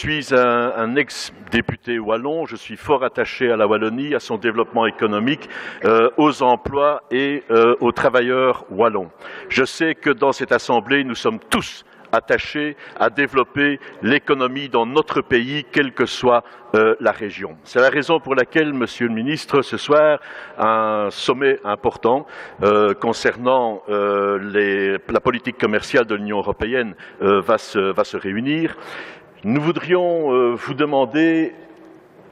suis un ex-député wallon, je suis fort attaché à la Wallonie, à son développement économique, aux emplois et aux travailleurs wallons. Je sais que dans cette Assemblée, nous sommes tous attachés à développer l'économie dans notre pays, quelle que soit la région. C'est la raison pour laquelle, Monsieur le Ministre, ce soir, un sommet important concernant la politique commerciale de l'Union européenne va se réunir. Nous voudrions vous demander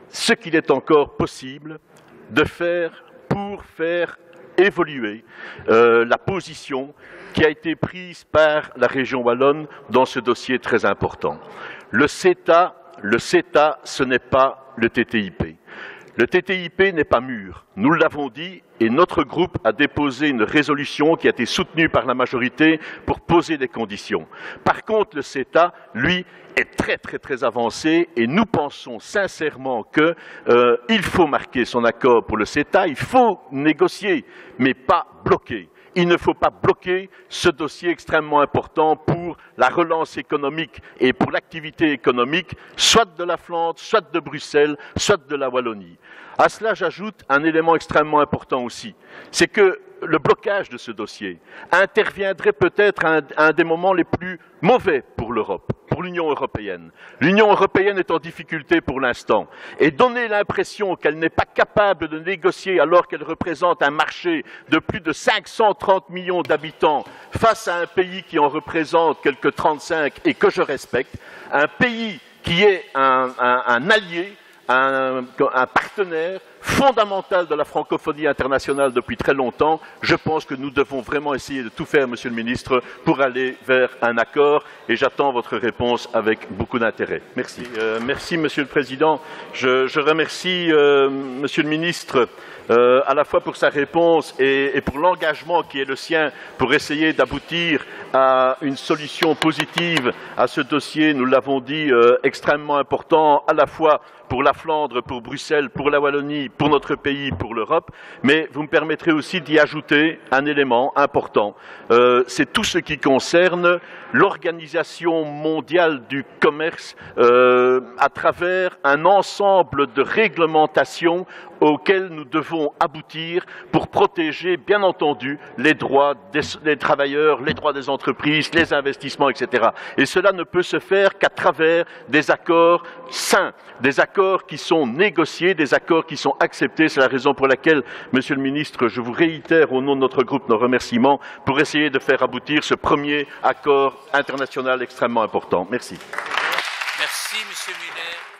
ce qu'il est encore possible de faire pour faire évoluer la position qui a été prise par la région wallonne dans ce dossier très important. Le CETA, ce n'est pas le TTIP. Le TTIP n'est pas mûr, nous l'avons dit, et notre groupe a déposé une résolution qui a été soutenue par la majorité pour poser des conditions. Par contre, le CETA, lui, est très avancé et nous pensons sincèrement qu'il faut marquer son accord pour le CETA, il faut négocier, mais pas bloquer. Il ne faut pas bloquer ce dossier extrêmement important pour la relance économique et pour l'activité économique, soit de la Flandre, soit de Bruxelles, soit de la Wallonie. À cela, j'ajoute un élément extrêmement important aussi, c'est que le blocage de ce dossier interviendrait peut-être à un des moments les plus mauvais pour l'Europe, pour l'Union européenne. L'Union européenne est en difficulté pour l'instant et donner l'impression qu'elle n'est pas capable de négocier alors qu'elle représente un marché de plus de 530 millions d'habitants face à un pays qui en représente quelques 35 et que je respecte, un pays qui est un allié, un partenaire fondamental de la francophonie internationale depuis très longtemps. Je pense que nous devons vraiment essayer de tout faire, Monsieur le Ministre, pour aller vers un accord et j'attends votre réponse avec beaucoup d'intérêt. Merci. Merci, Monsieur le Président. Je remercie Monsieur le Ministre à la fois pour sa réponse et pour l'engagement qui est le sien pour essayer d'aboutir à une solution positive à ce dossier, nous l'avons dit, extrêmement important à la fois pour la Flandre, pour Bruxelles, pour la Wallonie, pour notre pays, pour l'Europe, mais vous me permettrez aussi d'y ajouter un élément important. C'est tout ce qui concerne l'Organisation mondiale du commerce à travers un ensemble de réglementations auxquelles nous devons aboutir pour protéger, bien entendu, les droits des travailleurs, les droits des entreprises, les investissements, etc. Et cela ne peut se faire qu'à travers des accords sains, des accords qui sont négociés, des accords qui sont acceptés. C'est la raison pour laquelle, Monsieur le Ministre, je vous réitère au nom de notre groupe nos remerciements pour essayer de faire aboutir ce premier accord international extrêmement important. Merci. Merci, Monsieur Mulder.